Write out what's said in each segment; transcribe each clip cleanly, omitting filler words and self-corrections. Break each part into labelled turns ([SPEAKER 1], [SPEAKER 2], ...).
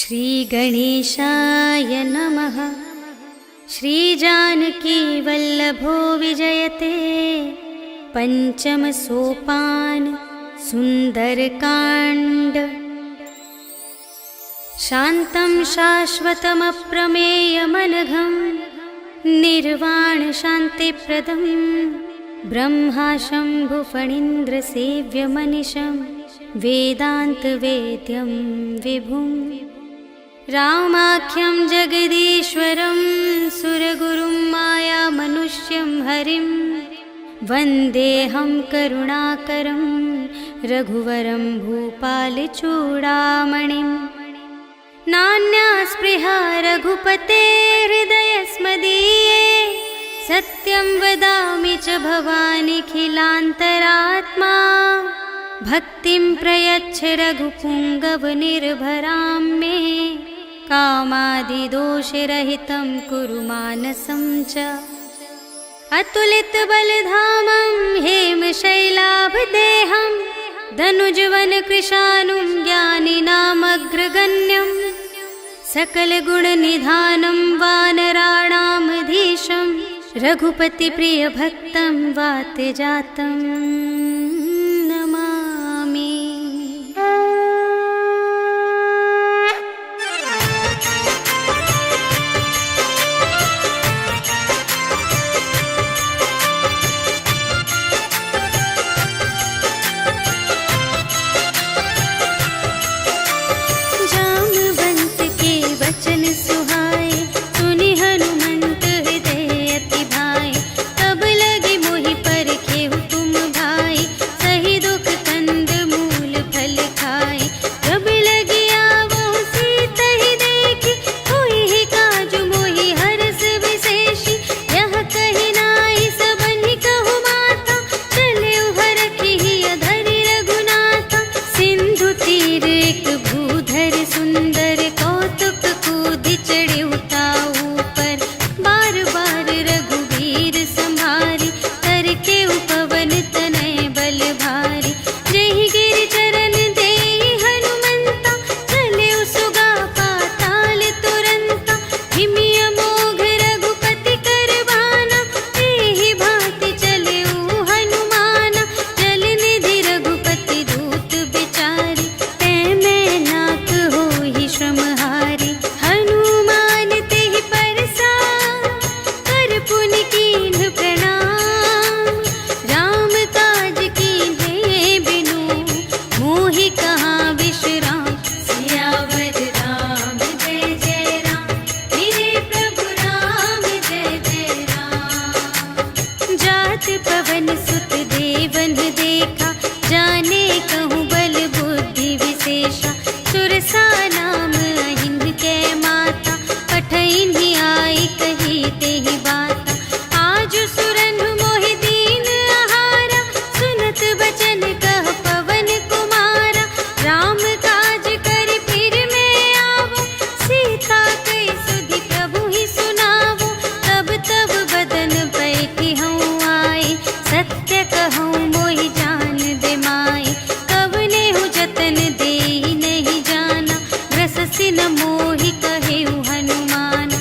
[SPEAKER 1] श्रीगणेशाय नमः। श्रीजानकी वल्लभो विजयते पंचम सोपान सुंदरकांड। शान्तं शाश्वतमप्रमेयमनघं निर्वाण शान्तिप्रदं ब्रह्मा शम्भुफणीन्द्रसेव्यमनिशं वेदान्तवेद्यं विभुं। रामाख्यं जगदीश्वरं सुरगुरुं मायामनुष्यं हरिं वन्देऽहं करुणाकरं रघुवरं भूपालचूडामणिं। नान्या स्पृहा रघुपते हृदयस्मदीये सत्यं वदामि च भवानिखिलान्तरात्मा। भक्तिं प्रयच्छ रघुपुङ्गवनिर्भरां मे कामादिदोषरहितं कुरु मानसं च। अतुलितबलधामं हेमशैलाभदेहं धनुजवनकृशानुं ज्ञानिनामग्रगण्यं सकलगुणनिधानं वानराणामधीशं रघुपतिप्रियभक्तं वातजातं नमामि। जामवंत के वचन सुहाए सुनि हनुमंत हृदय अति भाए। तब लगे मोहि परखेहु तुम भाई सही दुख कंद मूल फल खाए। जब लगी आवो सीतहि देखी होई ही काजु मोहि हरस विशेषी। यह कहि नाई सबनि कहु माता चले हरखि अधरि रघुनाथा। सिंधु तीर एक भूधर सुंदर कौतुक कूदि चढ़े ताऊ पर। बार बार रघुवीर संभारी करके उपवन तनय बल भारी। जहि गिरि चरण देहि हनुमंता चले सुगा पाताल तुरंता। हिमि अमोघ रघुपति कर बाना एहि भांति चले हनुमाना। जल निधि रघुपति दूत बिचारी तै मैं नाथ होहि श्रमहारी। हनुमान तेहि परसा कर पुनि कीन्ह प्रणाम। राम काज कीन्हे बिनु मोहि कहाँ विश्राम। सियावर राम जय जय राम मेरे प्रभु राम जय जय राम। जात पवन सुत देवन देखा जाने कहूँ बल बुद्धि विशेषा। सुरसा नाम अहिन कै माता पठइन्हि आई कही तेहि बाता। आज सुरनु मोहि दीन आहारा सुनत बचन कह पवन कुमारा। राम काज करि फिर मैं आवो सीता कई सुधि प्रभु ही सुनावो। तब तब बदन बैठी हूँ आए सत्य कहूँ मोहि जान दे माई। कवने हूँ जतन देहि नहीं जाना ग्रससि न मोहि कहेउ हनुमाना।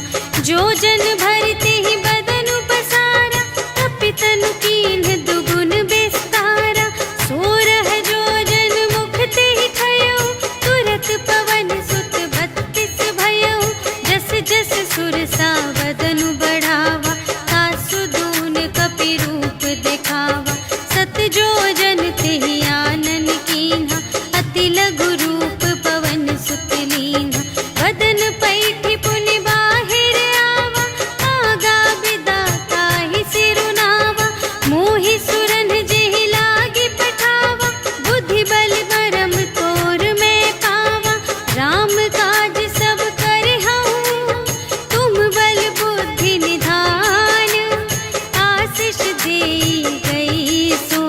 [SPEAKER 1] जो जन भरते ही बदन पसारा तपितनु कीन्ह दुगुन विस्तारा। सोरह जो जन मुख तेहि खयउ तुरत पवन सुत 32 भयउ। जस जस सुरसा बदनु बढ़ावा तासु दून कपि रूप दिखावा। सत जो जन तेहि आनन कीन्हा अति लघु रूप पवन सुत लीन्हा। बदन पैठि पुनि बाहिर आवा आगा बिदा ताहि सिरुनावा। मोहि सुरन जेहि लागी पठावा बुद्धि बल बरम तोर मैं पावा। राम काज सब करहउँ तुम बल बुद्धि निधान। आशीष देई गई सो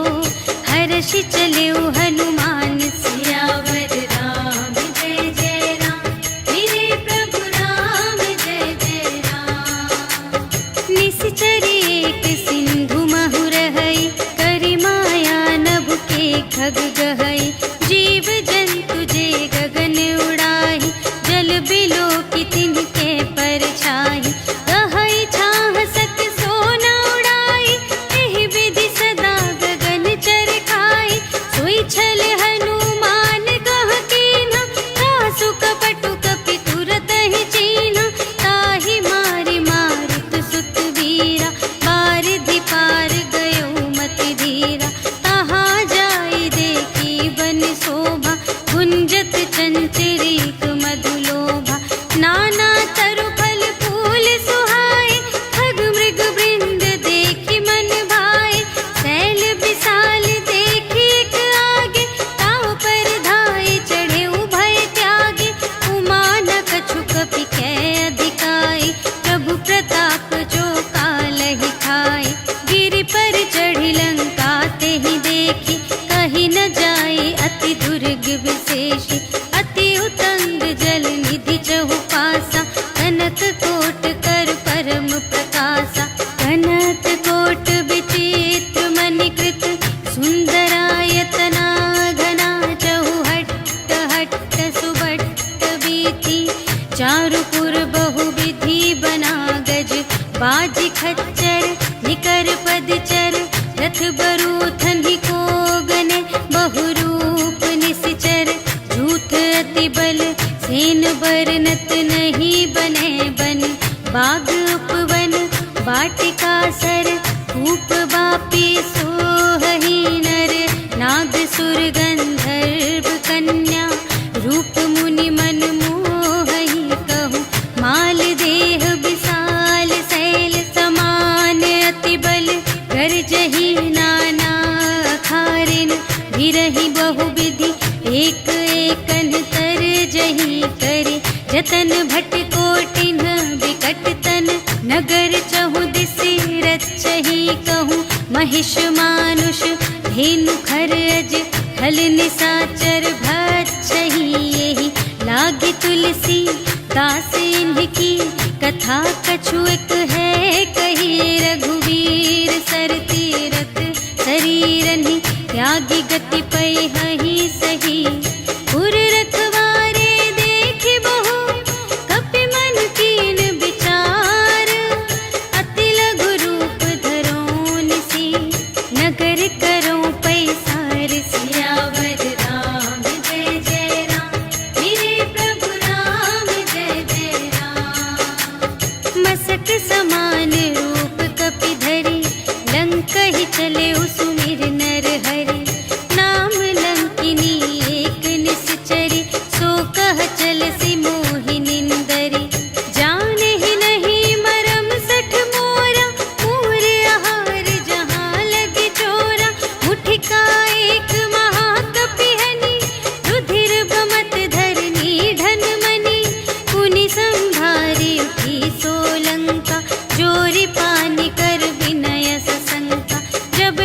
[SPEAKER 1] हर्षि चलेउ हनुमान। सियावर राम जय जय राम कपटु कपि तुरत ही चीन्हा, ताहि मारि मारुत सुत वीरा, बारिधि पार गयो मति धीरा। तहाँ जाई देखी बन शोभा, गुंजत चंचरीक मधुलोभा। नाना तरु फल फूल सुहाए, खग मृग वृंद देखी मन भाए। शैल विशाल देखी एक आगे, ताव पर धाये चढ़े उभय त्यागे। उमा न कछु कपि कै अधिकाई, प्रभु प्रताप जो कालहि खाए। गिरि पर चढ़ी लंका तेहि देखी, कही न जाए अति दुर्ग विशेषी। अति उतंग जल निधि चहु पासा, कनक कोट कर परम प्रकाशा। कनक कोट विचित्र मणिकृत, सुंदरायतना घना। चहु हट्ट हट्ट सुबट्ट बीथी, चारुपुर बहुविधि बना गज। बाजी खच्चर निकर पदचर, रथ बरूथन ही को गने। बहुरूप निसिचर झूठ अति बल, सेन बरनत नहीं बने बन। बाग उपवन वाटिका सर, धूप बापी सोहहि नर। नाग सुर गंधर्व कन्या, रूप मुनि मन मोहहि कहूँ। माल देह विशाल शैल समान, अति बल गरजहि नाना अखारिन। भिरहि बहुविधि एक एकन तरजहि करे। जतन भट कोटिन विकट तन, नगर चहु दिसि रचहि कहूँ। महिष मानुष धेनु खर अज, खल निसाचर भक्षहि एहि। लागी तुलसी दास इनकी, कथा कछु एक है कही। रघुवीर सर तीरथ शरीरहि, त्यागी गति पै हहि सही। उर रखवारे देखि बहु, कपि मन कीन विचार। अति लघु रूप धरों निसी, नगर करों पैसार। सियावर राम जय जय राम, मेरे प्रभु राम जय जय राम। मसक समान रूप कपि धरि, लंकहि चले सुमिर नर हरि। नाम लंकिनी एक निश्चरी, सो कह चलसि मोहि निंदरी। जानहि नहीं मरम सठ मोरा, पूर आहार जहाँ लगे चोरा। मुठिका एक महाकपि हनि, रुधिर बमत धरनी ढन मनि। पुनि संभारी उठी सोलंका, जोरि पानि कर विनय सशंका। जब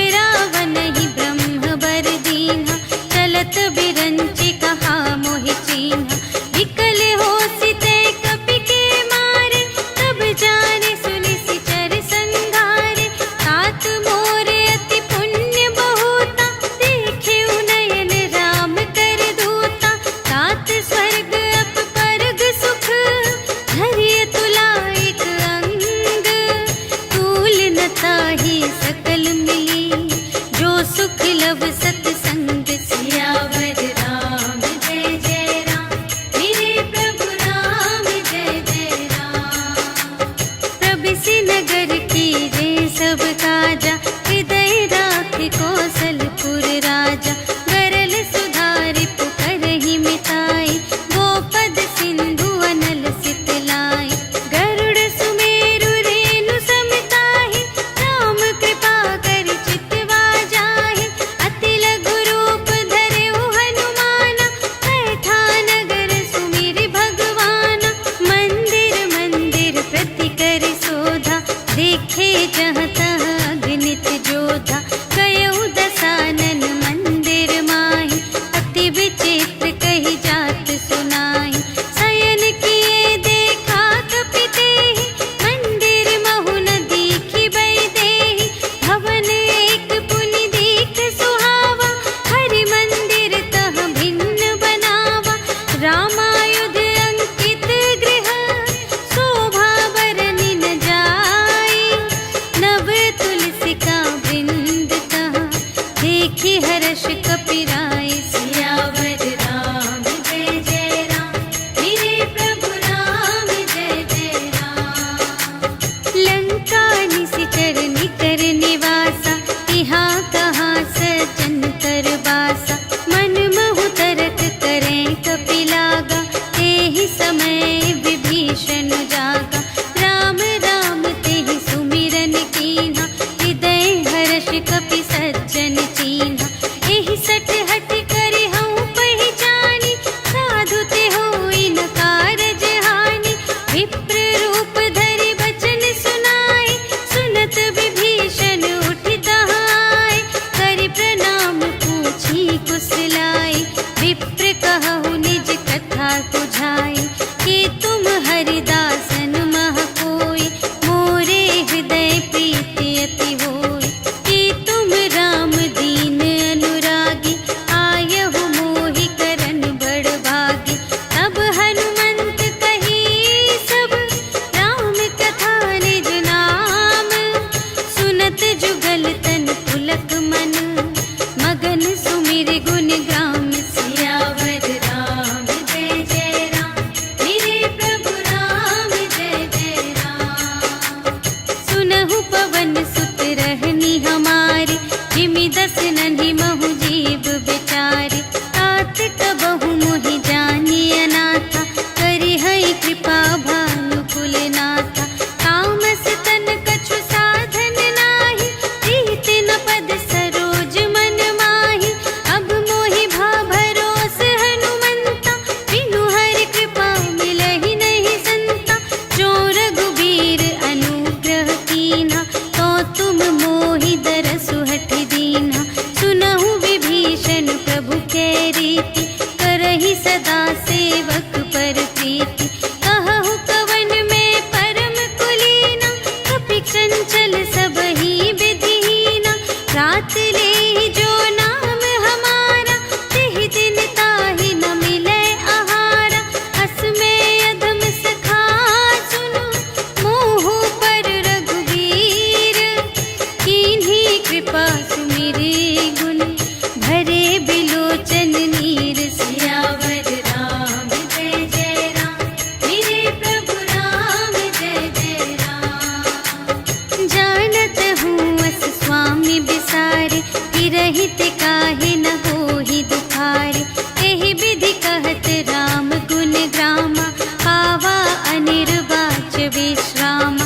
[SPEAKER 1] रहित काहे न होहि दुखार। एहि विधि कहत राम गुण ग्रामा, पावा अनिर्वाच विश्राम।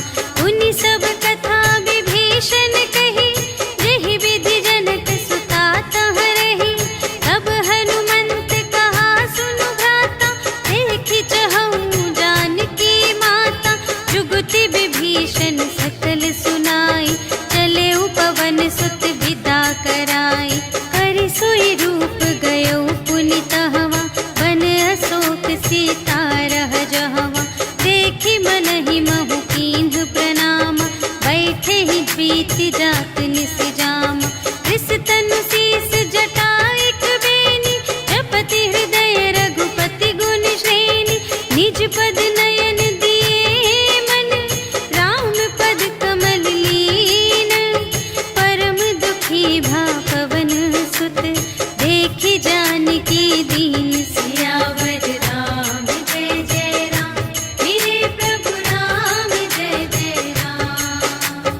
[SPEAKER 1] उनि सब कथा विभीषण कही, जेहि विधि जनक सुता तह रही। तब हनुमंत कहा सुनु भ्राता, देखि चहऊँ जानकी माता। जुगति विभीषण सकल सुनाई, चले पवन सुत विदा कराई। करि सोई रूप गयो पुनि तहवा, बन अशोक सीता रह जहवा। देखि मनहि महु कीन्ह प्रणाम, बैठे ही प्रीति जात निस जाम। रिस तनु शीस जटा एक बेनी, जपति हृदय रघुपति गुण श्रेणी। निज पद नयन दिए मन, राम पद कमल लीन। परम दुखी भा पवन सुत, देखि जानकी दीन। सियावर राम जय जय राम, मेरे प्रभु राम जय जय राम।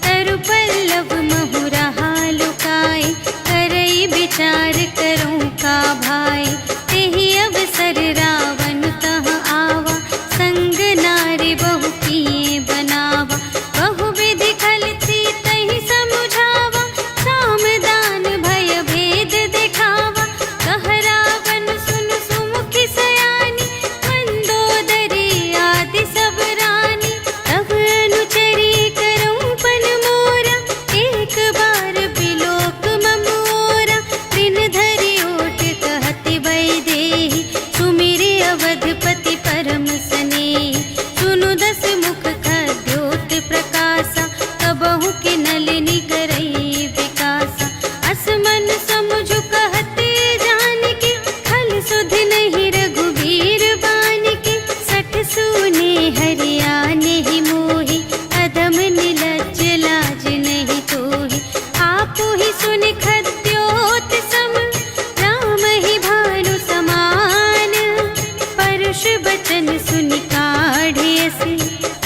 [SPEAKER 1] तरु पल्लव महु रहा लुकाई, करई विचार करूँ का भाई। तेहि अवसर रावण तह आवा, संग नारी बहु किए बनावा। बहु विधि खल सीतहि समुझावा, साम दान भय भेद दिखावा। कह रावण सुन सुमुखी सयानी, मंदोदरी आदि सब रानी। तब अनुचरी करऊँ पन मोरा, एक बार बिलोक मम ओरा। दिन धरि ओट कहति वैदेही, सुमिरि अवधपति परम स्नेही। सुनु दस मुख खद्योत प्रकाशा, कबहु के नलिनी करई विकासा। असमन समुझु कहते जानकी, खल सुध नहीं रघुबीर बानिकी। सठ सूने हरियाने ही मोहि, अधम निलज्ज लाज नहीं तोहि। आपु ही सुनि खद्योत सम, राम ही भानु समान। परुष बचन सुनि काढ़े असी,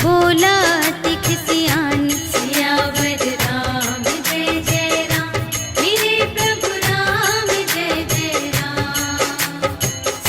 [SPEAKER 1] बोला अति खिसियान। सियावर राम जय जय राम, मेरे प्रभु राम जय जय राम।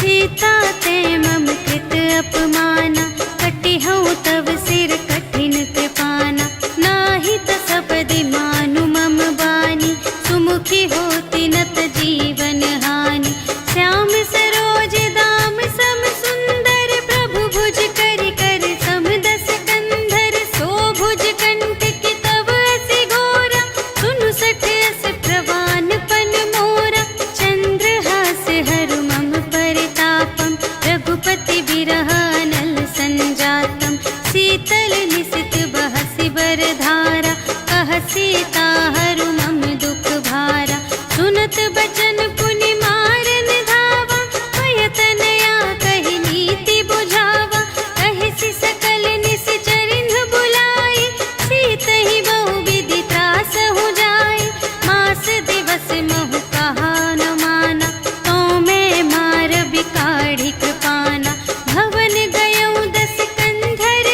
[SPEAKER 1] सीता ते मम कृत अपमाना, कटिहउँ तव सिर कठिन कृपाना। नाही त सपदि मानु मम बानी, सुमुखी होति नत जीवन हानि। श्याम सरोज दाम सम सुंदर, प्रभु भुज करि कर सम दस कंधर। सो भुज कंटकि तव अति घोरा, सुनु सठ अस प्रवान पन मोरा। चंद्रहास हरु मम परितापम, रघुपति बिरह अनल संजातम। शीतल निसित बहसि बरधारा, कह सीता हरु मम दुख भारा। सुनत बचन पुनि मारन धावा, भय तनया कहि नीति बुझावा। कहिसि सकल निश्चरिन्ह बुलाई, सीतहि बहु विधि त्रासहु जाई। मास दिवस महु कहा न माना, तो मैं मारबि काढ़ि कृपाना। भवन गयऊँ दस कंधर,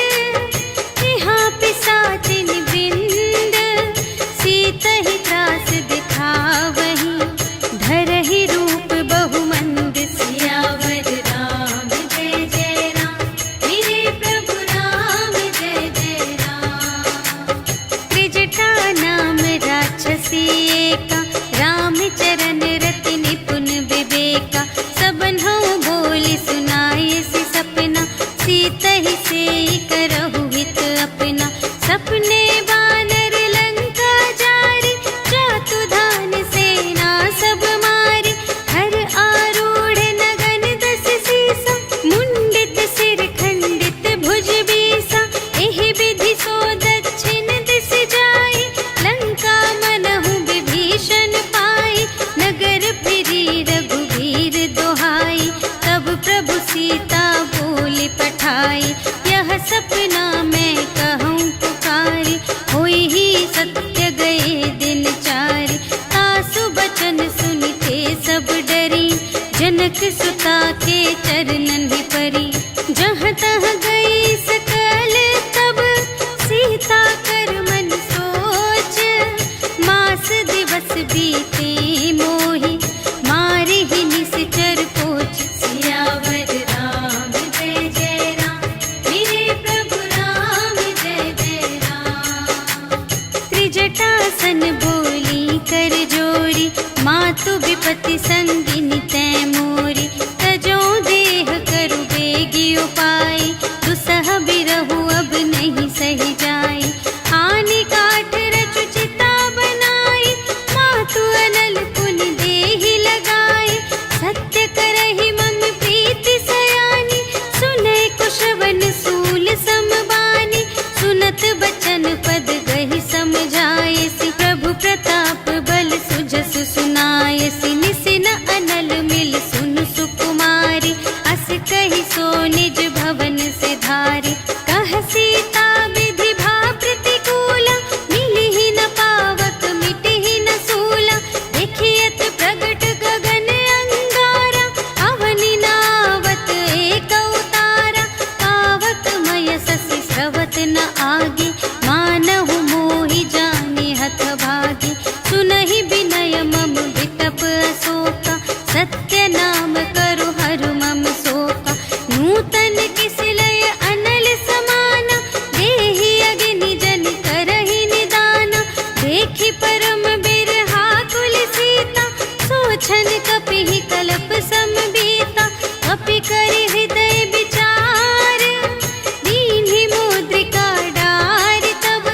[SPEAKER 1] यहाँ पिशाचिनि वृंद। सीतहि त्रास दिखावहीं, धरहि रूप बहुमंद। सियावर राम जय जय राम, मेरे प्रभु राम जय जय राम। त्रिजटा नाम राक्षसी एका, राम चरण रति निपुण विवेका। सबन्हु बोली सुनाए सि सपना, सीतहि सेई करहु हित अपना। सपने वानर लंका जारी, जातु धान सेना सब मारी। हर आरूढ़ नगन दस सीसा, मुंडित सिर खंडित भुज बीसा। एहि विधि सो दक्षिण दिस जाई, लंका मनहु विभीषण पाई। नगर फिरी रघुवीर दोहाई, तब प्रभु सीता बोली पठाई। यह सपना मैं कहूँ पुकारी, होई ही सत्य गए दिन चारि। तासु बचन सुनिते सब डरी, जनक सुता के चरणन ही परी। जहाँ तहाँ गई सकल तब, सीता कर मन सोच। मास दिवस बीते रघुपति संगिनी तै मोरी, तजो देह करु बेगी उपाय, दुसह बिरहु अब नहीं सही जाय। आनी काठ रचु चिता बनाई, मातु अनल पुनि देहि लगाई। सत्य करहि मम प्रीति सयानी, सुनै कुशवन सूल समबानी। सुनत बचन पद गहि समझायसि, प्रभु प्रताप बल सुजसु सुनायसि। निसिन अनल मिल सुनु सुकुमारी, अस कहि सो निज भवन से धारी। कह सीता विधि भा प्रतिकूला, मिलिहि न पावक मिटिहि न सूला। देखियत प्रगट गगन अंगारा, अवनि नावत एक उतारा। पावक मय ससि स्रवत न आगे, मानहु मोहि जानि हथ भागी। सुनहि बिनय मम विटप अशोका, सत्य नाम करु हरु मम शोका। नूतन किसिलय अनल समाना, देहि अग्नि जन करहि निदाना। देखि परम बिरहा कुल सीता, सोचन कपिहि कलप समबीता। कपि करि हृदय विचार, दीन्हि मुद्रिका डार। तब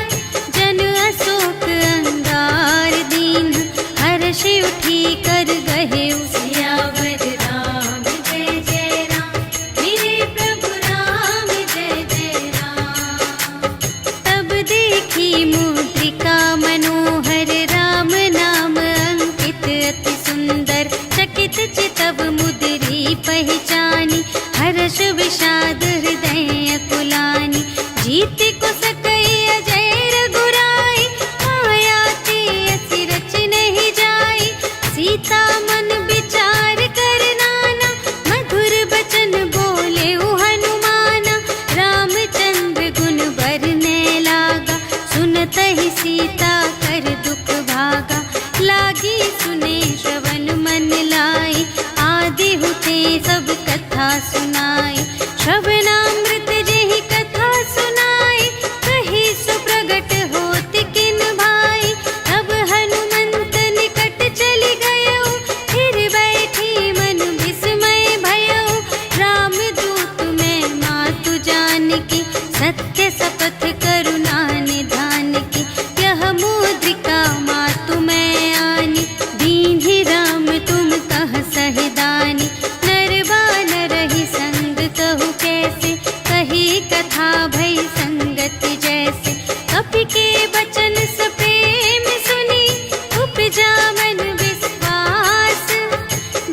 [SPEAKER 1] जन अशोक अंगार दीन, हर्षि उठी कर गहेउ सियावर राम जय जय राम। मेरे प्रभु राम जय जय राम। तब देखी मुद्रिका मनोहर, राम नाम अंकित अति सुंदर। चकित चितव मुद्री पहचानी, हर्ष विषाद हृदय अकुलानी। जीत को सकई अजय रघुराई, माया ते असि रच नहीं जाई। सीता मन विचार कर नाना, मधुर बचन बोले हनुमाना। रामचंद्र गुण बरने लागा, सुनतहि सीता कर दुख भागा। लागी सुने श्रवण मन लाई, आदि हुते सब कथा सुनाई। श्रवणामृत जेहि कथा सुनाई, कही सो प्रगट होत किन भाई। तब हनुमंत निकट चली गयो, फिर बैठी मन विस्मय भयो। राम दूत मैं मातु जानकी, सत्य शपथ करुणा निधान की। यह मुद्रिका मातु मैं आनी, दीन्हि राम तुम कह सहिदानी। नर बानर ही संग कहु कैसे, कही कथा भई संगति जैसे। कपि के बचन सप्रेम सुनी, उपजा मन विश्वास।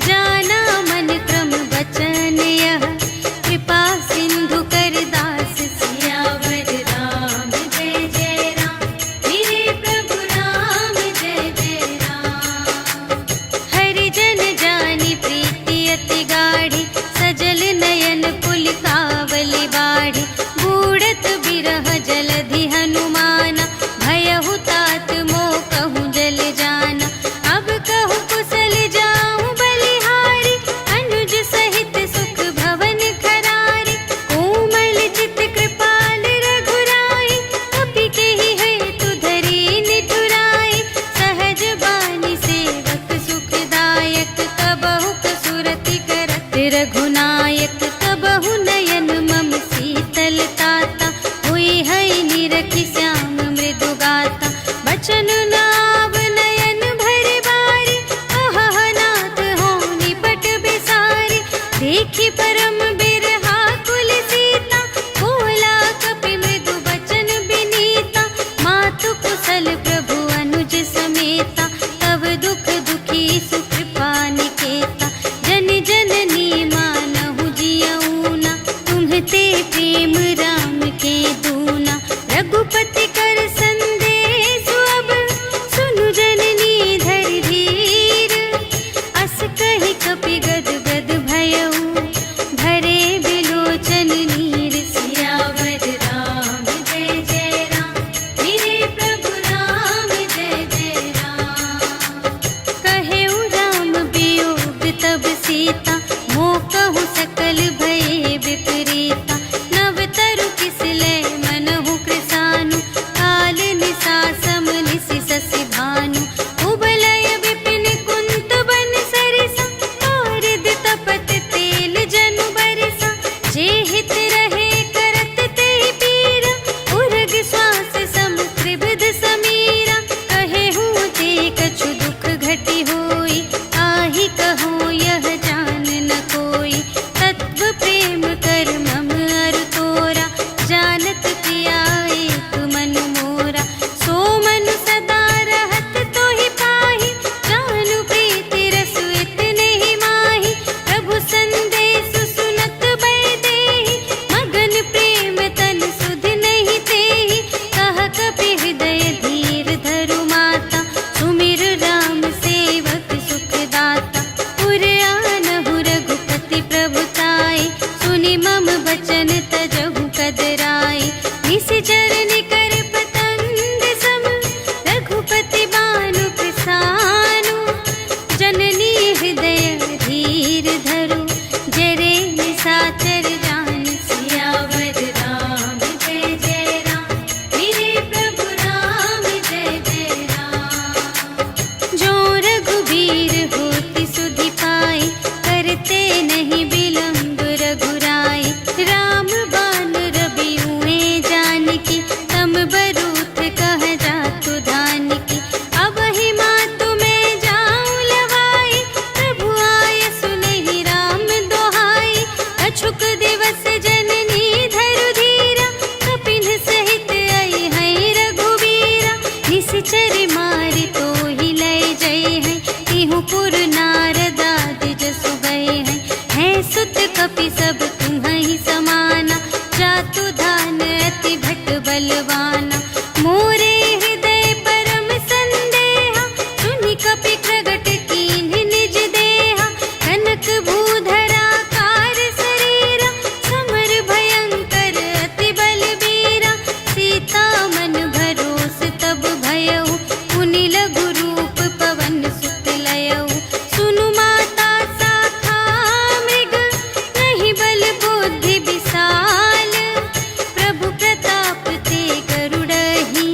[SPEAKER 1] जाना मन क्रम बचन यह, कृपा सिंधु कर दास। सियावर राम जय जय राम, मेरे प्रभु राम जय जय राम। हरि जन जानी प्रीति अति गाढ़ी, सजल नयन पुलिकावली बाढ़ी। बूढ़त बिरह जलधि हनुमाना, भयहु तात मोह कहूँ जल जाना। अब कहूँ कुशल जाऊँ बलिहारी, अनुज सहित सुख भवन खरारी। कोमल चित कृपाल रघुराई, कपि केहि हेतु धरी निठुराई। सहज बानी सेवक सुखदायक, कबहु कसुरति करत रघुनायक। कबहु नयन मम शीतल ताता, हुई है निरखि श्याम मृदु गाता। बचन नाव नयन भरि बारी, अहह नाथ हो निपट बिसारी। देखि परम बिरहा कुल सीता, बोला कपि मृदु बचन बिनीता। मातु कुशल प्रभु अनुज समेता, तब दुख दुखी सुकृपा निकेता। जन जननी मानहु जियऊना, तुम्हते प्रेम राम के दूना। रघुपति कर संदेश अब, सुनु जननी धरि धीर। अस कहि कपि गद गद भयऊ, भरे बिलोचन नीर। सियावर राम जय जय राम, मेरे प्रभु राम जय जय राम। कहेउ राम वियोग तब सीता, मोह कहु सकल भये विपरीता। नव तरु किसलय मनहु कृसानु, सुनत रहे करत ते पीरा, उर्ग श्वास सम त्रिविध समीरा। कहे हूँ ते कछु दुख घटी होई, आही कहो यह जान न कोई। तत्व प्रेम कर मम अरु तोरा, जानत पिया एक मन मोरा। सो मन सदा रहत तो ही पाही, जानु प्रीति रस इतने ही माही। प्रभु संदेश सुनत बै देहि, मगन प्रेम तन सुध नहीं तेहि। कह कपि हृदय धीर धरु माता, सुमिर राम सेवक सुख दाता। उर आनहु रघुपति प्रभुताई, सुनि मम बचन तजहु कदराई। निशिचर निकर पतंग सम, रघुपति बानु पिसानु। जननी हृदय धीर धरु, जरे निशाचर जान। सियावर राम जय जय राम, मेरे प्रभु राम जय जय राम। जो रघुबीर होति सुधि पाई, करते नहीं विलंब रघुराई। राम बान रबियुए जानकी, तम बरूथ कह जातु धानकी। अब ही मातु मैं जाऊं लवाई, प्रभु आय सुनहि राम दोहाई। अछुक दिवस जननी धरु धीरा, कपिन सहित आई है रघुबीरा। निशिचर मारि तोहि लय जय है, तिहु पुर नारद आदि जसु गए हैं। है सुत कपि सब तुम्हि समाना, जातु धान अति भट बलवाना। मोरे हृदय परम संदेहा, सुनि कपि प्रगट कीन्ह निज देहा। कनक भूधरा कार शरीरा, समर भयंकर अति बलबीरा। सीता मन भरोस तब भयउ, पुनि लघु रूप पवन सुत लयउ। सुनु माता शाखा मृग, नहीं बल बुद्धि विशाल। प्रभु प्रताप ते गरुड़हि,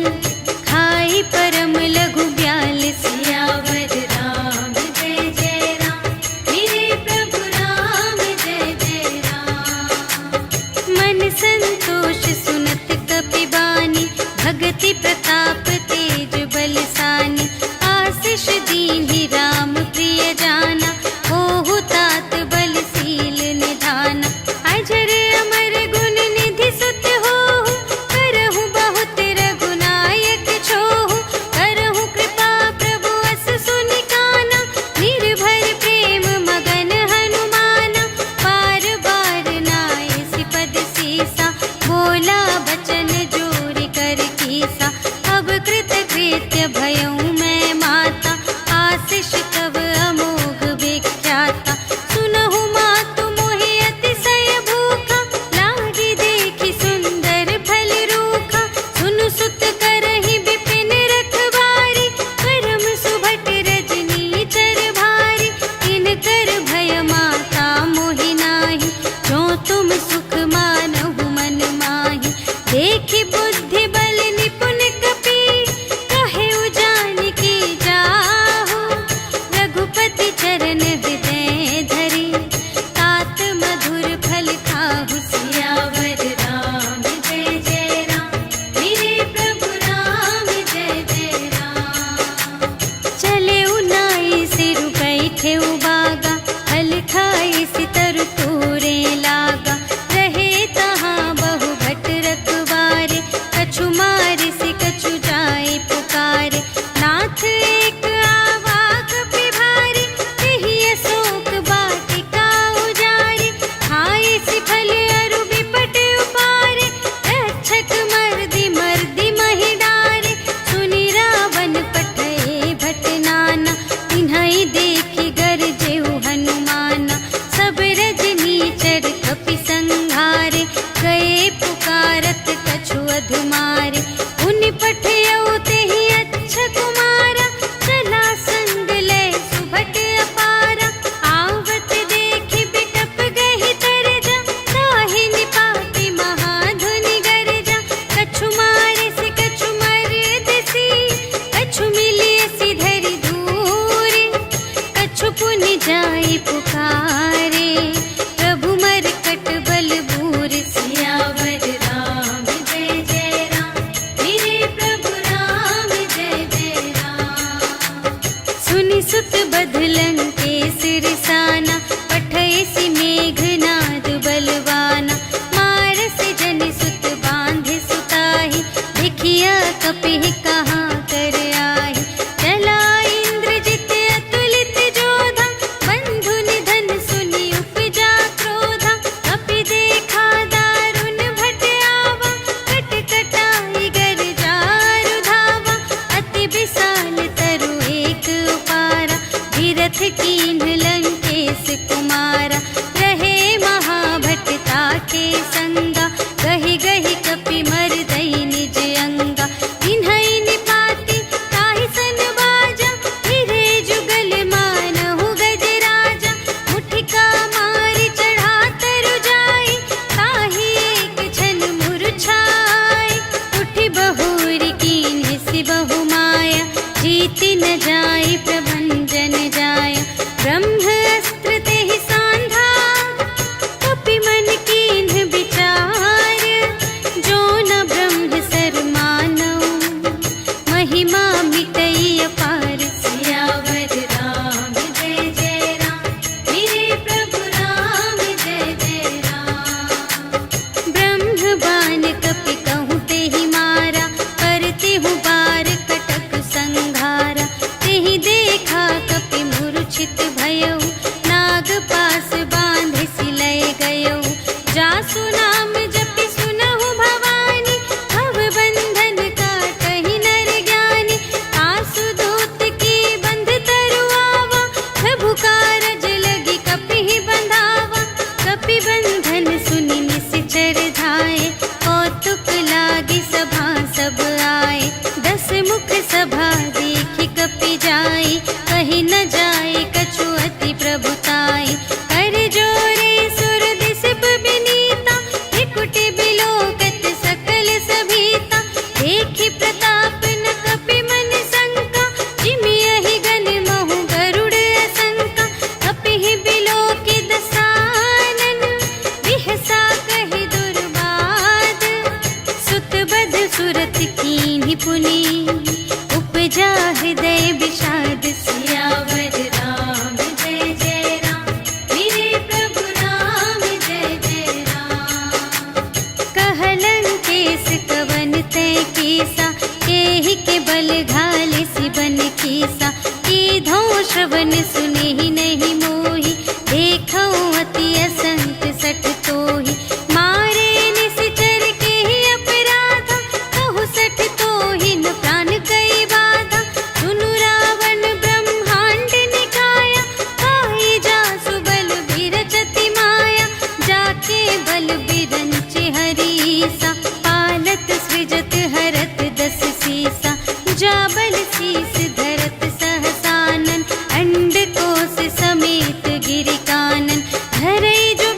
[SPEAKER 1] खाई परम लघु ब्याल। सियावर राम जय जय राम, मेरे प्रभु राम जय जय राम। मन संतोष सुनत कपि बानी, भगति प्रताप तेज बलसानी। आशीष दीन्हि राम प्रिय जाना, होहु तात बलशील निधाना। अजर अमर गुण निधि सुत होहु, करहु बहुत रघुनायक छोहु। करहु कृपा प्रभु अस सुनि काना, निर्भर प्रेम मगन हनुमाना। बार बार नाय सिपद सीसा, बोला बचन जोरि कर कीसा। अब कृत बाण कपि कहूँ ते ही मारा, करते हूँ बार कटक संघारा। तेहि देखा कपि मूर्छित भयउ, नाग पास बांधे सिलय गयउ। जासु नाम जपि सुनहु भवानी, भव बंधन काटहि नर ज्ञानी। आसु दूत की बंध तरुआवा, प्रभु कारज लगी कपि बंधावा। कपि बंधन सुनि निश्चर धाये, कौतुक लागी सभा सब आए। 10 मुख सभा देखि कपि जाई, कहि न जाए कछु अति प्रभुताई। कर जोरे सुर दिसप बिनीता, त्रिकुटि बिलोकत सकल सभीता। देखि प्रताप न कपि मन शंका, जिमियहि गन महु गरुड़ असंका। कपिहि बिलोकि दसानन, बिहसा कहि दुर्बाद। सुत बध सुरत कीन्हि पुनि, उपजा हृदय विषाद। सियावर राम जय जय राम, मेरे प्रभु राम जय जय राम। कहलन केस कवन तय केसा, केहि के बल घाले सिबन कीसा। कीधौ श्रवण सुनेहि नहीं मोहि, देखौ अति असंत सठ तोहि। मारे निश्चर केहि अपराधा, कहु सठ तोहि न प्राण कई बाधा। सुनु रावण ब्रह्मांड निकाया, काहि जासु बल बिरचति माया। जाके बल बिरंचि हरीसा, पालत सृजत हरत 10 सीसा। जा बल शीस धरत सहसानन, अंड कोश समेत गिरि कानन। धरई जो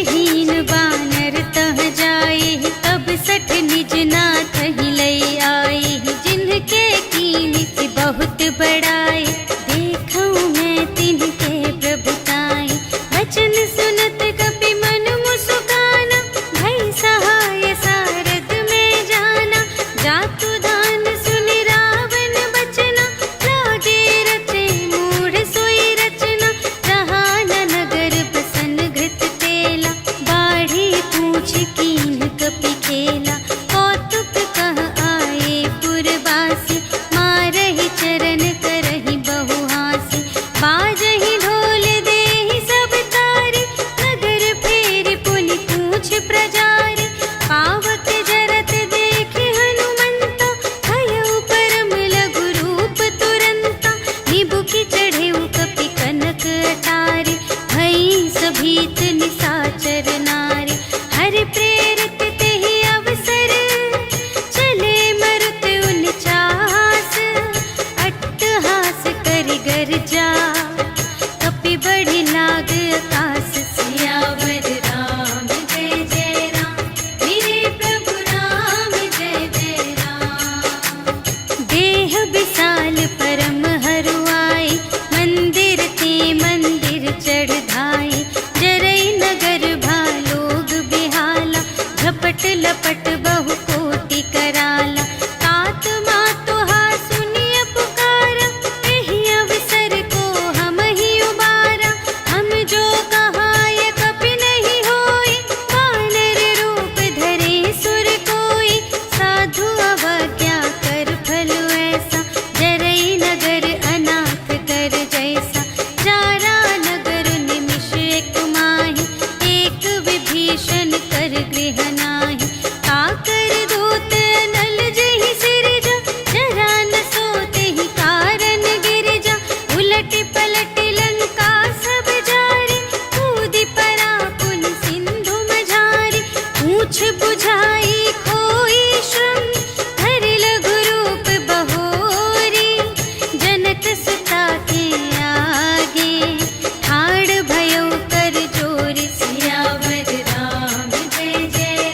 [SPEAKER 1] हीन बानर तह जाए, तब सठ निज नाथ ही लई आए। जिनके कीन की बहुत बड़ाई, देखूं मैं तिनके प्रभुताई। वचन सुनत कपि मन मुस्काना, भई सहाय सारद में जाना। जातु दान सुनि रावण बचना, लागे रचे मूढ़ सोई रचना। जहान नगर बसन घृत तेला, बाढ़ी पूछ कीन कपि खेला। कौतुक कह आए पुरवासी, मारहि चरण करहि बहुहासी। बाजहि ढोल देहि सब तारी, नगर फेरि पुनि पूछ प्रजारी। पावक जरत देखि हनुमंता, भयउ परम लघु रूप तुरंता। निबुकि चढ़ेउ कपि कनक अटारी, भई सभीत निसाचर नारी। हरि प्रेरित तेहि अवसर, चले मरुत उनचास। अट्टहास करि गर्जा, कपि बढ़ि लाग आकाश। सियावर राम जय जय राम, मेरे प्रभु राम जय जय राम। देह विशाल परम हरुआई, मंदिर ते मंदिर चढ़ धाई। जरई नगर भालोग बिहाला, झपट लपट बहु कोटि कराला। तात मातु हा सुनिय पुकारा, एहि अवसर को हम ही उबारा। हम जो कहाय कपि नहीं होई, वानर रूप धरे सुर कोई। साधु अवज्ञा कर फल ऐसा, जरई नगर अनाथ कर जैसा। जारा नगर निमिष एक माहि, एक विभीषण कर गृह नाही। काकर दूत नल जहि सिरजा, जरा न सोतेहि कारण गिरजा। उलटि पलटि लंका सब जारी, कूदि परा पुनि सिंधु मझारी। पूछ बुझाई खोई श्रम, धरि लघु रूप बहोरी। जनक सुता के आगे, ठाड़ भयउ कर जोर। सियावर राम जय जय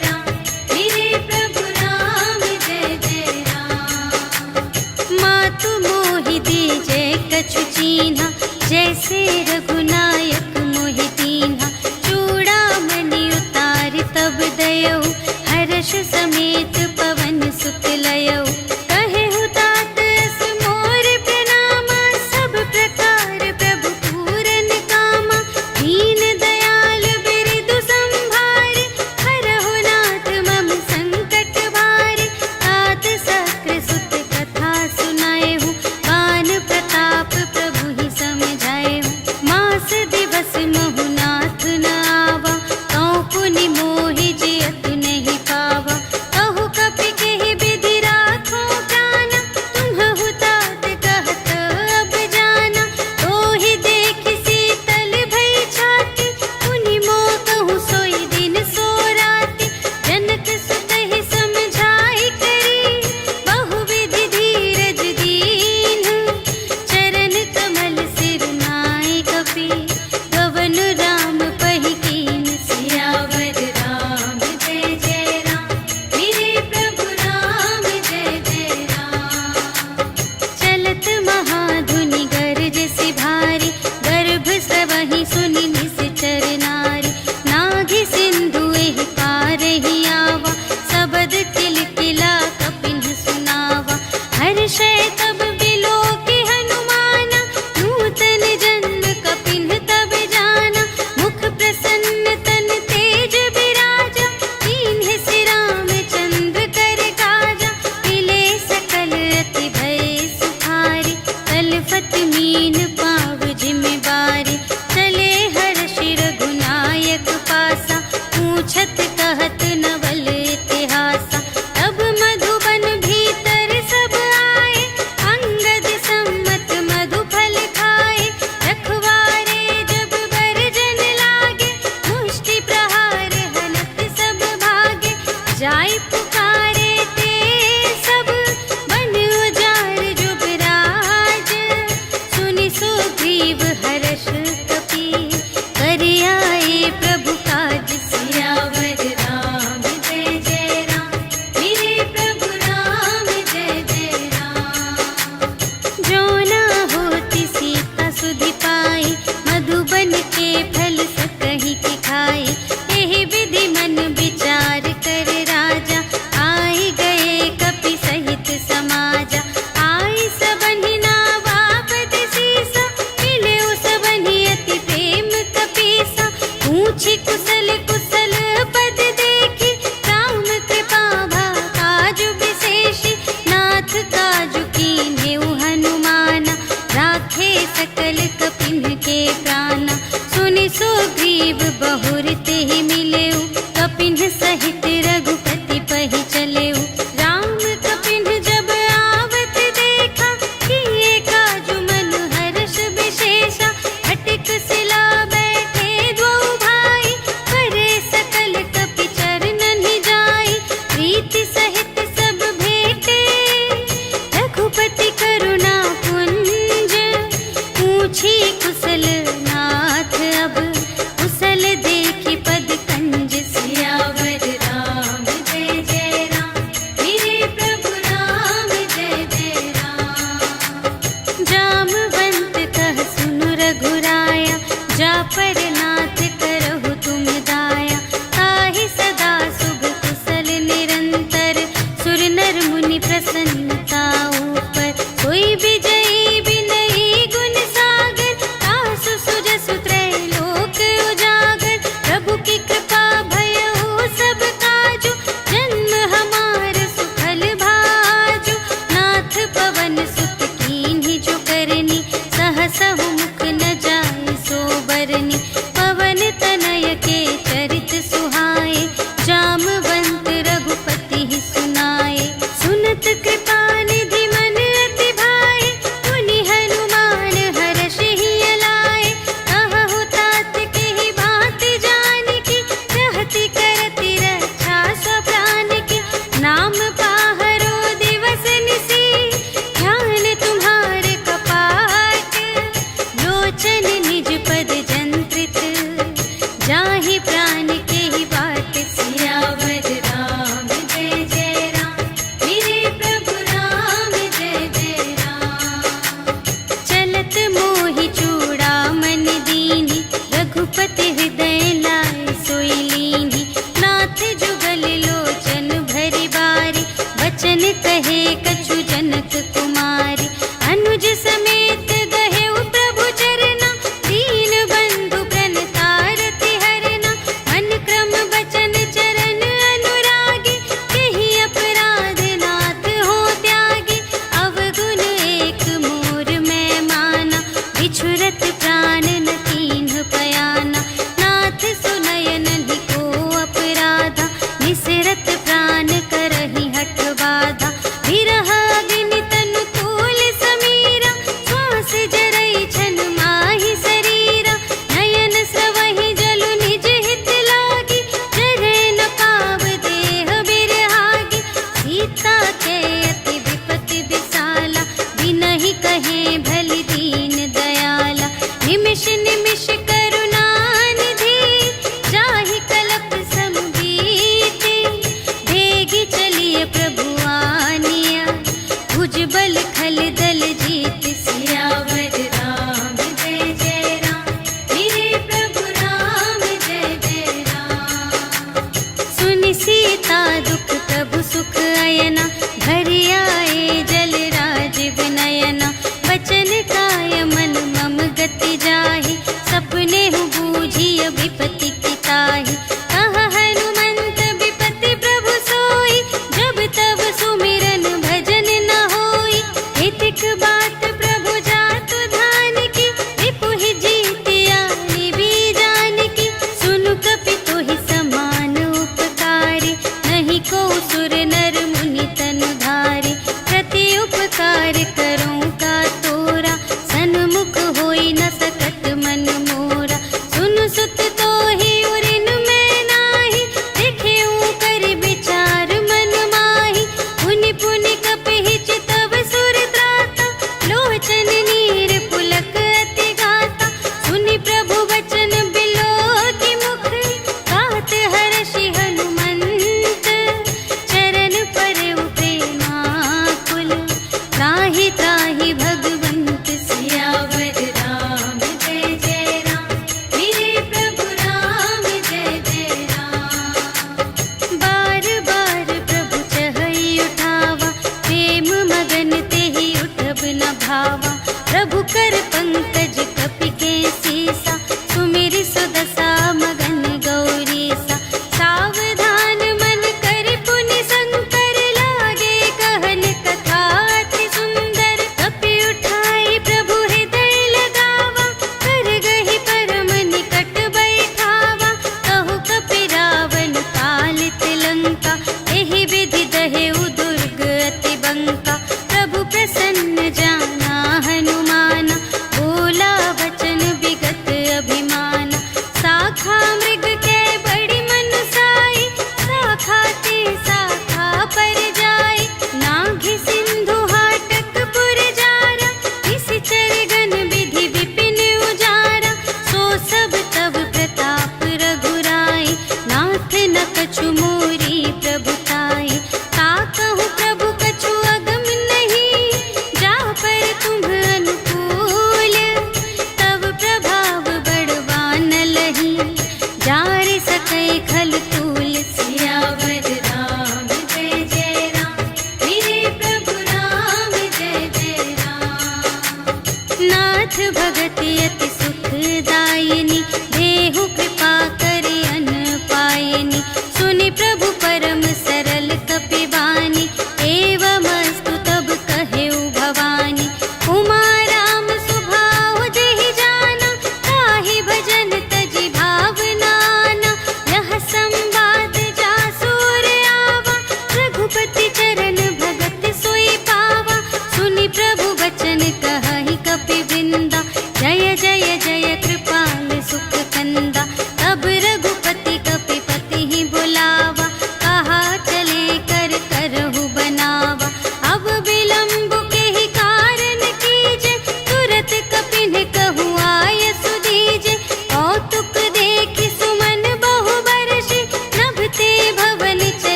[SPEAKER 1] मिटा दुख प्रभु सुख अयना, भरि आए जल राज विनयना। बचन काय मन मम गति जाहि, सपने हूँ बूझिय विपत्ति की ताहि। कहा हनुमंत विपत्ति प्रभु सोई, जब तब सुमिरन भजन न होई। हितिक बात प्रभु जातु धान की, रिपुहि जीतिया निबी जान की। सुनु कपि तोहि समान उपकारी, नहीं को सुर नर मुनि तनु धारी। प्रति उप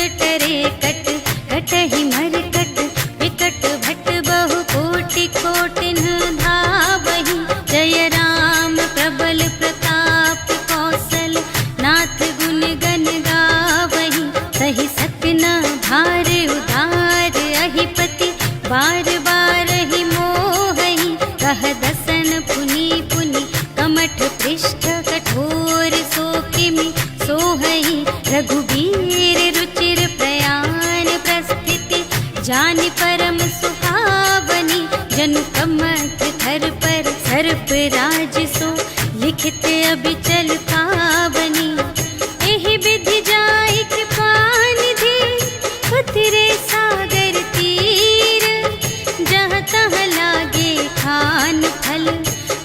[SPEAKER 1] कटरे कट कटहि मरकट विकट भट बहु कोटि कोटिन धावहि जय राम प्रबल प्रताप कौशल नाथ गुण गण गावहि सहि सत्य न भार उदार अहिपति बार बार ही मोहहि कह दसन पुनि पुनि कमठ पृष्ठ कठोर सो किमि सोहहि रघुबीर रुचिर प्रयाण प्रस्थिति जानि परम सुहावनी जनु कमठ धर पर सर्प राज सो लिखित अबिचल पावनी एहि विधि जाई कृपा निधि उतरे सागर तीर जहाँ तहाँ लागे खान फल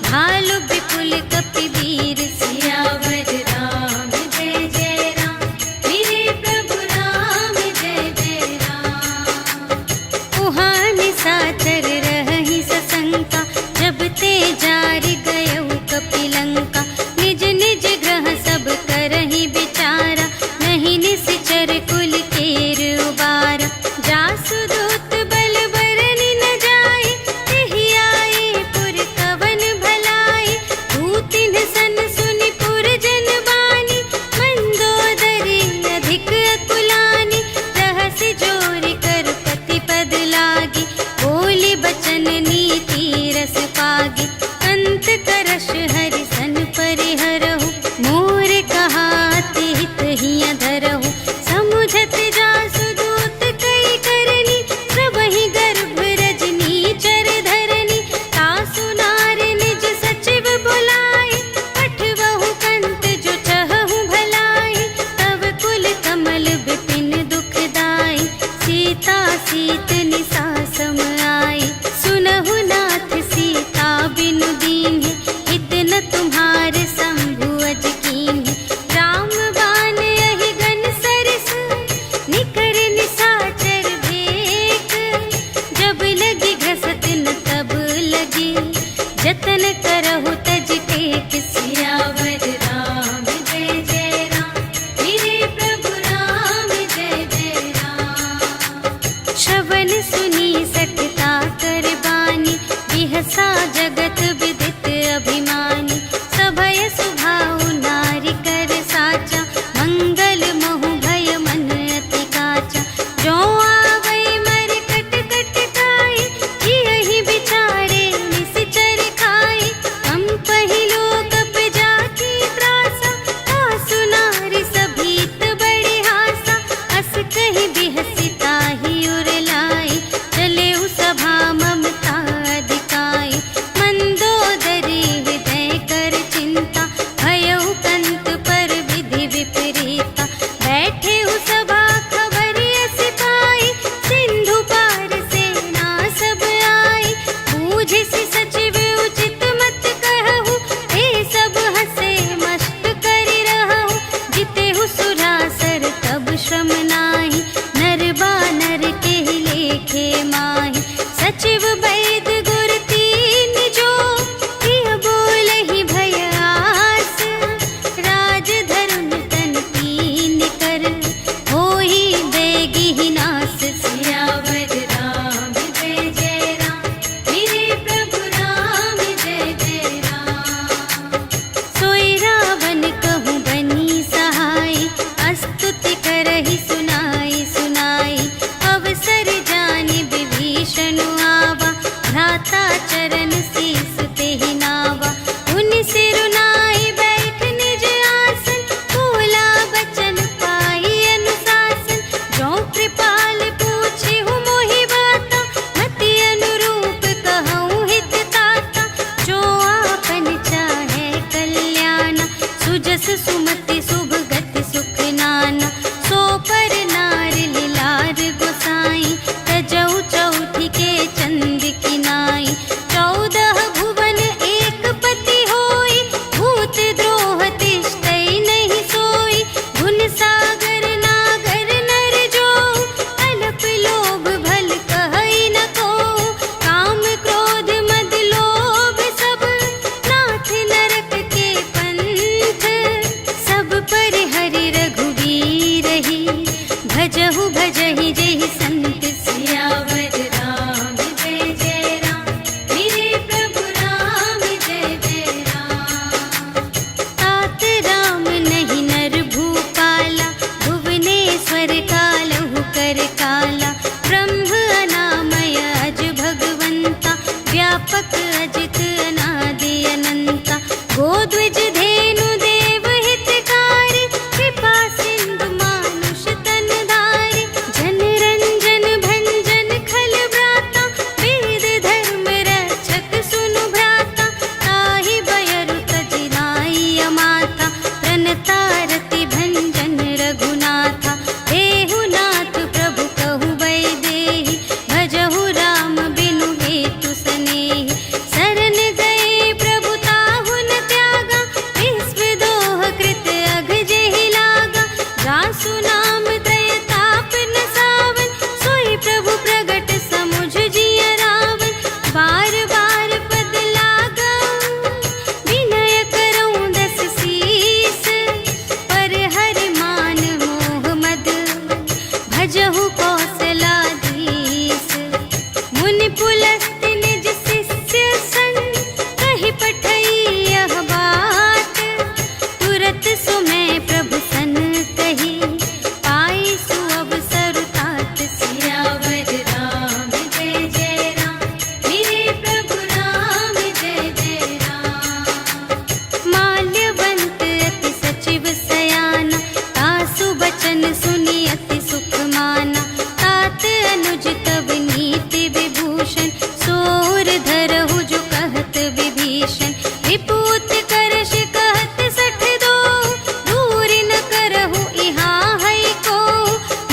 [SPEAKER 1] भालु विपुल कपिवीर सियावर राम जय जय राम मेरे प्रभु राम जय जय राम उहाँ निशाचर रहहि सशंका जब ते जारि गयउ कपिलंका निज निज ग्रह सब करहि विचारा नहीं निश्चर कुल केर उबारा जासु दूत बल बरनि न जाय तेहि आए पुर कवन भलाई दूतिन सन सुनि पुर जन बानी मंदोदरी अधिक अकुलानी रहसि जोरि कर पति पद लागी बोली बचन नीति रस पागी अंत करश हरि सन परिहरहु मोर कहाति हित हिय धरहु समुझत जासु दूत कई करनी सबहि गर्भ रजनी चर धरनी तासु नार निज सचिव बुलाए पठवहु कंत जो चहहु भलाई तब कुल कमल विपिन दुखदाई सीता सीत निसा सम आई सुनहु नाथ सीता बिनु दीन्हि इतन तुम्हार शंभु अज कीन्हि राम बान यहि गन सरस निकर निशाचर भेक जब लगी घसत न तब लगी जतन करहु तज टेक सियावर राम जय जय राम मेरे प्रभु राम जय जय राम श्रवण सुनी सठता कर बानी बिहसा जगत विदित अभिमानी सभय सुभाउ नारी कर साचा मंगल महु भय मन अति काचा जो आवै मर कट कट खाई यही विचारे निश्चर खाई हम पहिलो कप जाकी त्रासा तासु नारी सभीत बड़े हासा अस कहि बिहसिता ही उरलाई चले सभा ममता अधिकाई मंदोदरी हृदय कर चिंता भयउ कंत पर विधि विपरीता बैठे सभा खबर अस पाई सिंधु पार सेना सब आई बूझिसि सचिव उचित मत कहु हे सब हसे मस्त करि रहु जितेहु सुरासर तब श्रम नाही नर बानर केहि लेखे माहि सचिव वैद गुर तीन जो प्रिय बोलहि भय आस राज धरुन तन कीन कर होहि बेगिहि नास सियावर राम जय जय राम मेरे प्रभु राम जय जय राम सोई रावण कहूँ बनी सहाय अस्तुति करहि सुना भजहु भजहि जेहि संत सियावर राम जय जय राम मेरे प्रभु राम जय जय राम। तात राम नहीं नर भूपाला भुवनेश्वर कालहु कर काला ब्रह्म अनामय अज भगवंता व्यापक अजित अनादि अनंता गोध्वज धेनु देव हितकारी कृपा सिंधु मानुष तन धारी जन रंजन भंजन खल व्राता वेद धर्म रक्षक सुनु भ्राता ताहि बयरु तजिनाई अमाता प्रणतारति भंजन रघुनाथा देहु नाथ प्रभु कहु वैदेही भजहु राम बिनु हेतु सनेही शरण गए प्रभु ताहु न त्यागा विश्व दोह कृत अघ जेहि लागा जासु नाम त्रय ताप न सावन सोई प्रभु प्रगट समुझ जिय रावण बार बार पद लागा विनय करऊं दस सीस पर हरि मान मोह मद भजहु कौशलाधीश मुनि पुलस्त निज शिष्य संग कहि पठई यह बात तुरत सुमय प्रभु सन कही पाई सु अवसर तात सियावर राम जय जय राम मेरे प्रभु राम जय जय राम। माल्यवंत अति सचिव सयाना तासु बचन सुनि अति सुख माना तात अनुज तब नीति विभूषण सोर धरहु जो कहत विभीषण विपूत करश कहत सठ दो दूर न करहु इहाँ है को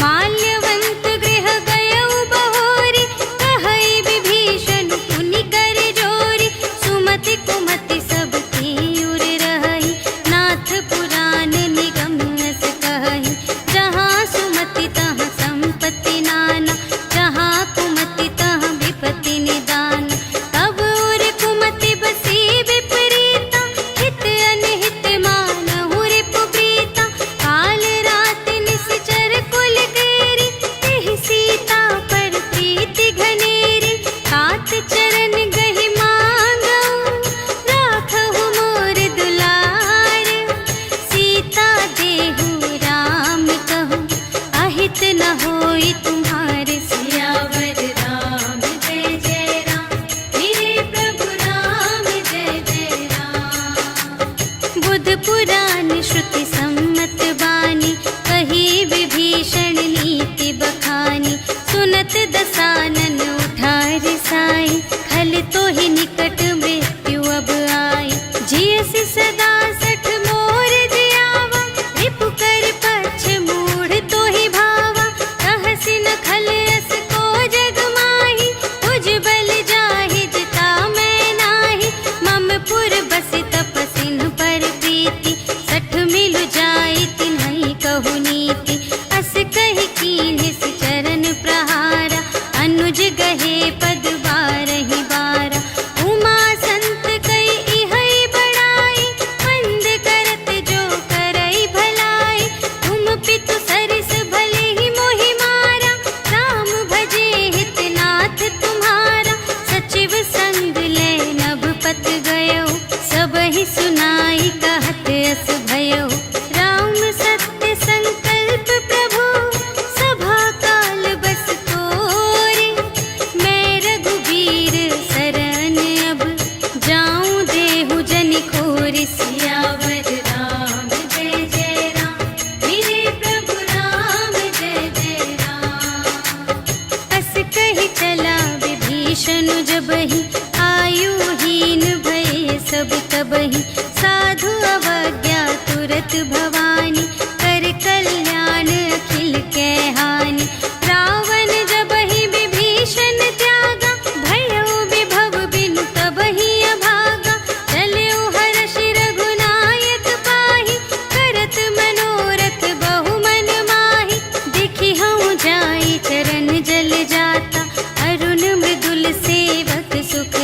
[SPEAKER 1] माल्यवंत गृह गयउ बहोरी कहई विभीषण पुनि कर जोरी सुमति कुमति सब की उर रही नाथ पुराण निगम अस कहई जहाँ सुमति तहाँ संपत्ति नाना जहाँ कुमति तहाँ विपत्ति निदान तब उर कुमति बसी विपरीता हित अनहित मानहु रिपु प्रीता काल रात निश्चर कुल केरी तेहि सीता पर प्रीति घनेरी तात चरण गहि मांगऊ राखहु मोर दुलार सीता देहु राम कहूँ अहित न होई तुम्हारे सियावर राम जय जय राम मेरे प्रभु राम जय जय राम। बुध पुराण श्रुति सम्मत बानी कही विभीषण नीति बखानी सुनत दसानन उठा रिसाई खल तो ही निकट मृत्यु अब आई जियसि सदा सठ मोर जियावा रिपु कर पक्ष मूढ़ तो ही भावा कहसि न खल अस को जग माही तुझ बल जाहि जिता मैं नाही मम पुर बसि तपसिन पर प्रीति सठ मिलु जाई तिन्हई कहु नीति अस कहि कीन्हिस चरण प्रहारा अनुज गहे पद बारहि बारा उमा संत कई इहई बड़ाई मंद करत जो करई भलाई तुम पितु सरिस भले ही मोहि मारा राम भजे हित नाथ तुम्हारा सचिव संग ले नभ पत गयो सबहि सुनाई कहत अस भयो राम सत्य संकल्प प्रभु सभा काल बस तोरे मैं रघुबीर शरण अब जाऊं देहु जन खोर सियावर राम जय जय राम मेरे प्रभु राम जय जय राम। अस कहि चला विभीषण जबहि आयुहीन भये सब तबहि साधु अवज्ञा तुरत भवानी कर कल्याण अखिल कै हानि रावण जबहि विभीषण त्यागा भयो विभव बिनु तबहि अभागा चलऊ हर्षि रघुनायक पाहि करत मनोरथ बहु मन माहि देखि हऊँ जाई चरण जल जाता अरुण मृदुल सेवक सुख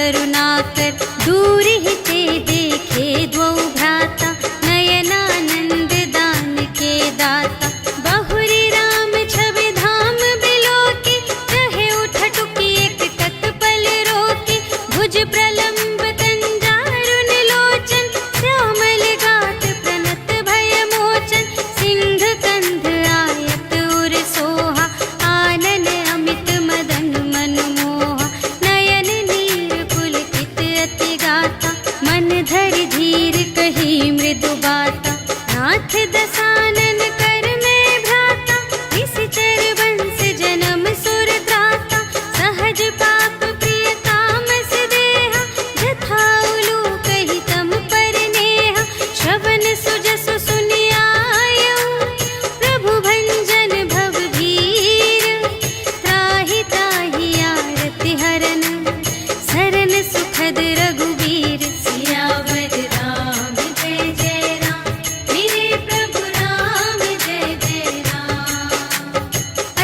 [SPEAKER 1] करुणाकर दूर ही ते देखे द्वौ भ्राता नयनानंद दान के दाता बहुरी राम छवि धाम बिलोके रहे उठ टुकी एक तत्पल रोके भुज प्रलंब तंजारुन लोचन श्यामल गात प्रणत भय मोचन सिंह कंध आयत उर सोहा आनन अमित मदन मनमोहा नयन नीर पुलकित अति गाता मन धरि धीर कही मृदु बाता नाथ दसानन कर में भ्राता निश्चर वंश जन्म सुर त्राता सहज पाप प्रिय तामस देहा जथा उलू कही तम पर नेहा श्रवण सुजसु सुनियायऊ प्रभु भंजन भव भीर त्राहि ताहि आरति हरन सरन सुखद रघुवीर सियावर राम जय जय राम मेरे प्रभु राम जय जय राम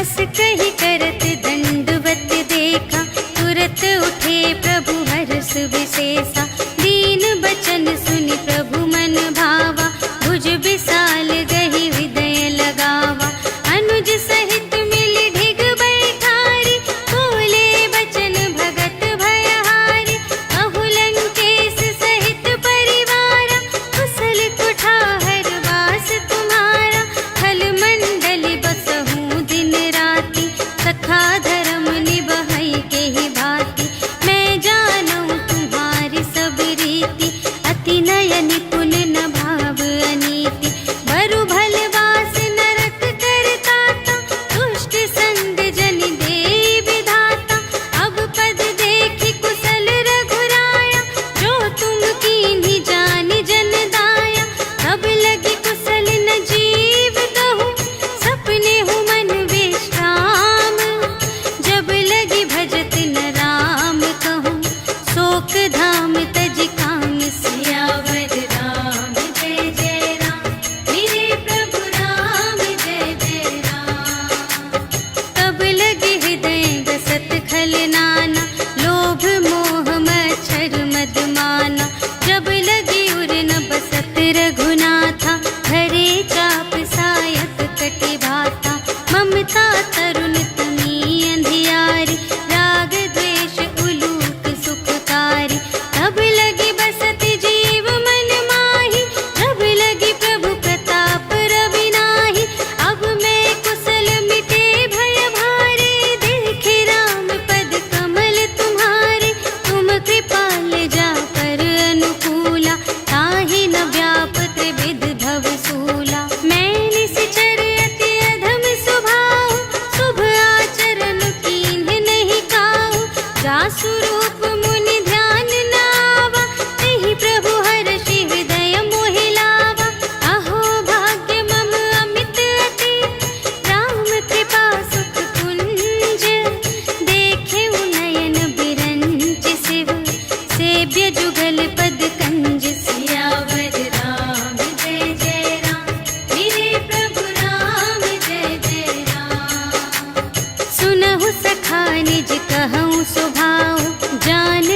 [SPEAKER 1] अस कही करत दंडवत देखा तुरत उठे प्रभु हर्ष विशेषा दीन बचन सुनि प्रभु मन भावा भुज विशाल गही हृदय लगावा अनुज सहित मिल ढिग बैठारी बोले बचन भगत भयहारी कहु लंकेश सहित परिवारा कुशल कुठार वास तुम्हारा खल मंडल बसहूँ दिन राति सखा धर्म निबहै केहि भांति मैं जानूं तुम्हारी सब रीति अति नय निपुण न भाव अनीति बरु भल वास नरक करताता दुष्ट संग जन दे विधाता अब पद देखि कुशल रघुराया जो तुम कीन्ही जानि जन दाया तब लगी कुशल न जीव कहूँ सपने हूँ मन विश्राम जब लगी भजत न राम कहूँ शोक धाम तज काम सियावर राम जय जय राम मेरे प्रभु राम जय जय राम तब लगे हृदय गसत खल नाना लोभ मोह मच्छर मद माना जब लगी उर न बसत रघुनाथा धरे चाप सायक कटि भाता ममता तरुण तमी अंधियारी राग द्वेष उलूक सुखकारी तब लगी बसत जीव मन माही जब लगी प्रभु प्रताप रवि नाही अब मैं कुशल मिटे भय भारे देखे राम पद कमल तुम्हारे तुम कृपाल जा पर अनुकूला ताहि न व्याप त्रिविध भव सूला मैं निश्चर अति अधम स्वभाव शुभ आचरण कीन्ह नहीं काहू जासु रूप मुनि ध्यान न आवा तेहि प्रभु हर्षि हृदय मोहि लावा अहो भाग्य मम अमित अति राम कृपा सुख कुंज देखे नयन बिरंच शिव सेव्य जुगल पद कंज सियावर राम जय जय राम मेरे प्रभु राम जय जय राम सुनहु सखा निज कहूँ स्वभाव जान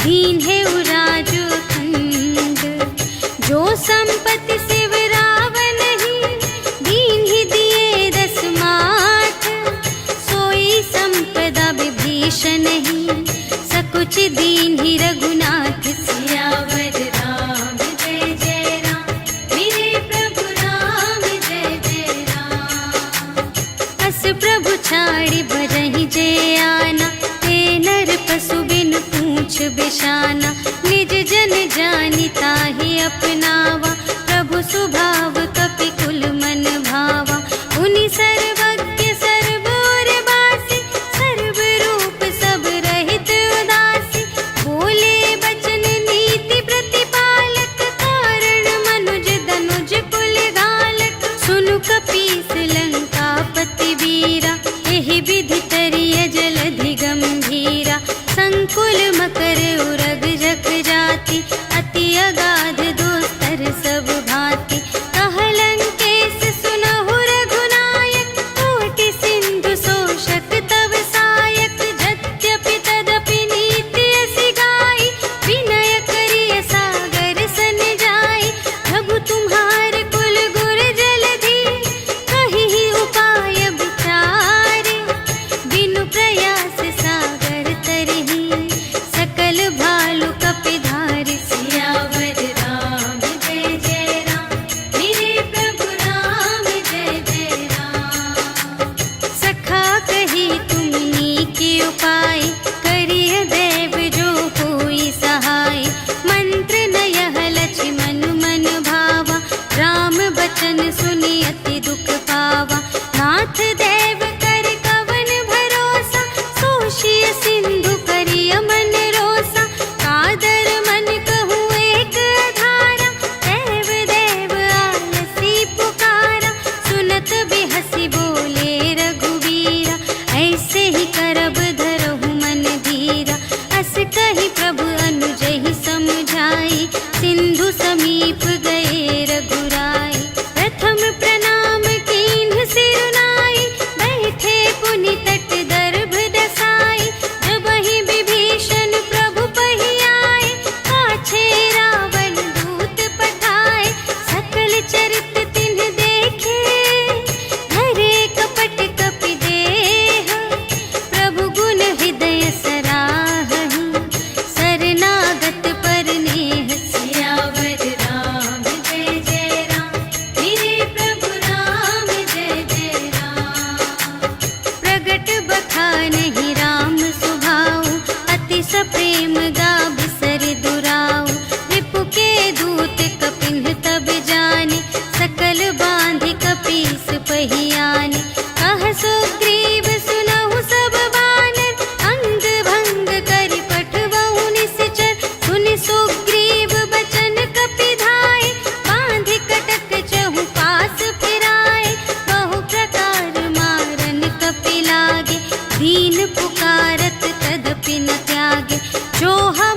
[SPEAKER 1] दीन है उराजो अखंड। जो संपत्ति शिव रावण ही दीन ही दिए 10 माठ। सोई संपदा विभीषण ही सकुच दीन ही रघुनाथ। सियावर राम जय जय राम, मेरे प्रभु राम जय जय राम। अस प्रभु छाड़ी भरहि जय आना, ते नर पशु बिन पूछ बिशाना। निज जन जानि ताहि अपनावा, प्रभु स्वभाव कपि कुल मन भावा। उनि सर्वज्ञ सर्व और बासी, सर्व रूप सब रहित उदासी। बोले बचन नीति प्रतिपालक, कारण मनुज दनुज कुल घालक। सुनु कपीस लंकापति वीरा, एहि विधि तरिय जलधि गंभीरा। संकुल मकर उरग जख जाति, अति अगाध दोस्तर सब भांति। कहलंकेश सुनहु रघुनायक, कोटि सिंधु शोषक तव सायक। यद्यपि तदपि नीति असि गाई, विनय करिय सागर सन जाई। प्रभु तुम्हार कुल गुर जलधि, कहिहि उपाय विचारे। बिनु प्रयास सागर तरहि, सकल भालु कपिधारि। सियावर राम जय जय राम, मेरे प्रभु राम जय जय राम। सखा कही तुमनी के उपाय, करिय देव जो होई सहाय। मंत्र नयह लक्ष्मण मन भावा, राम बचन सुनि अति दुख पावा। नाथ देव कर कवन भरोसा, सोषिय सिंधु करिय मन रोसा। कादर मन कहूँ एक अधारा, देव देव आलसी पुकारा। सुनत बिहसी बोले रघुवीरा, ऐसे ही करब धरहु मन धीरा। अस कही प्रभु अनुजहि समझाई, सिंधु समीप गए रघुराई। प्रथम प्रणाम कीन्ह सिरुनाई, बैठे पुनि तट दर्भ दसाई। जबहि विभीषण प्रभु पहि आए, पाछे रावण दूत पठाए। सकल चरित तिन्ह देखे, धरे कपट कपि देह। प्रभु गुण हृदय सराहहि, शरणागत पर नेह। सियावर राम जय जय राम, मेरे प्रभु राम जय जय राम। प्रगट बखानहि राम सुभाऊ, अति सप्रेम गा बिसर दुराऊ। रिपु के दूत कपिन्ह तब जाने, सकल बांधि कपीस पहि आने। कह सुग्रीव सुनहु सब बानर, अंग भंग करि पठवहु निश्चर। सुनि सुग्रीव बचन कपि धाय, बांधि कटक चहु पास फिराए। बहु प्रकार मारन कपि लागे, दीन पुकारत तदपि न त्यागे। जो हम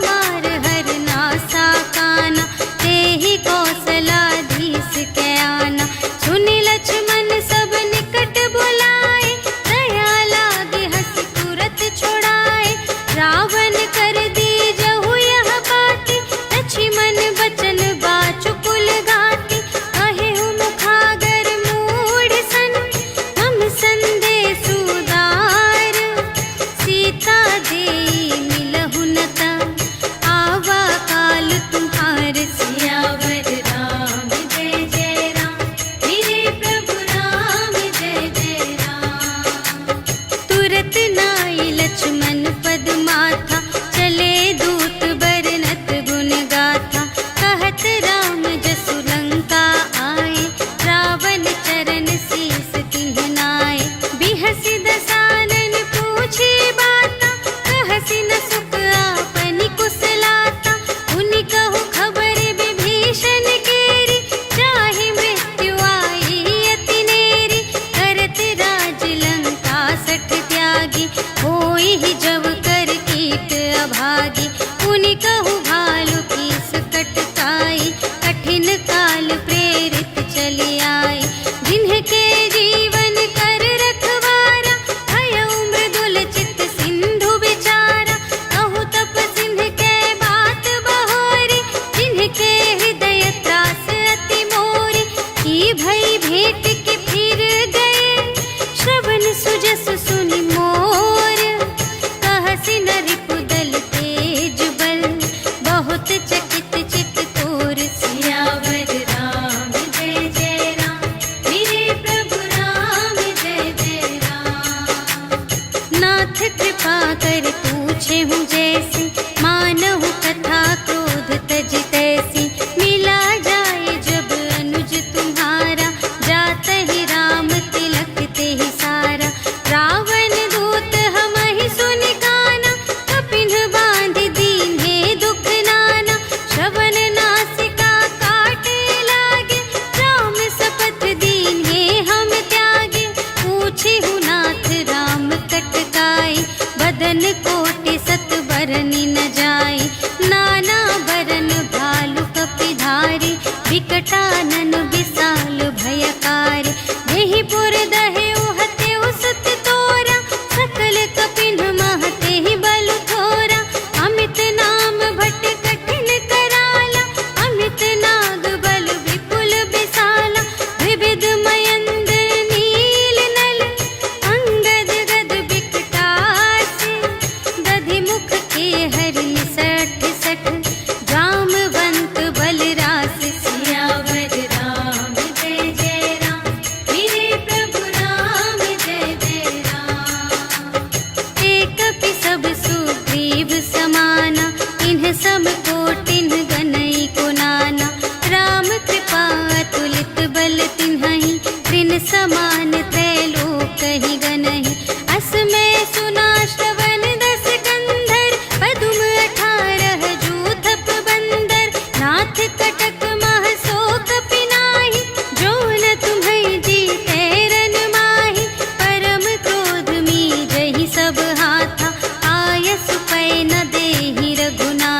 [SPEAKER 1] न जाई। नाना बरन भालु कपिधारी, विकटानन विशाल भयकारी। देहि पुर दहे उहते उसत तोरा, सकल कपिन महते ही बल थोरा। अमित नाम भट कठिन कराला, अमित नाग बल विपुल विशाला। विविध मयंद्र नील नल, अंगद गद विकटासी। दधि मुख के हरि सठ सठ, जामवंत बलरास। सियावर राम जय जय राम, मेरे प्रभु राम जय जय राम। एक कपि सब सुग्रीव समाना, इन्ह सब कोटिन गनई को नाना। राम कृपा अतुलित बल तिन्हहि, त्रिन समा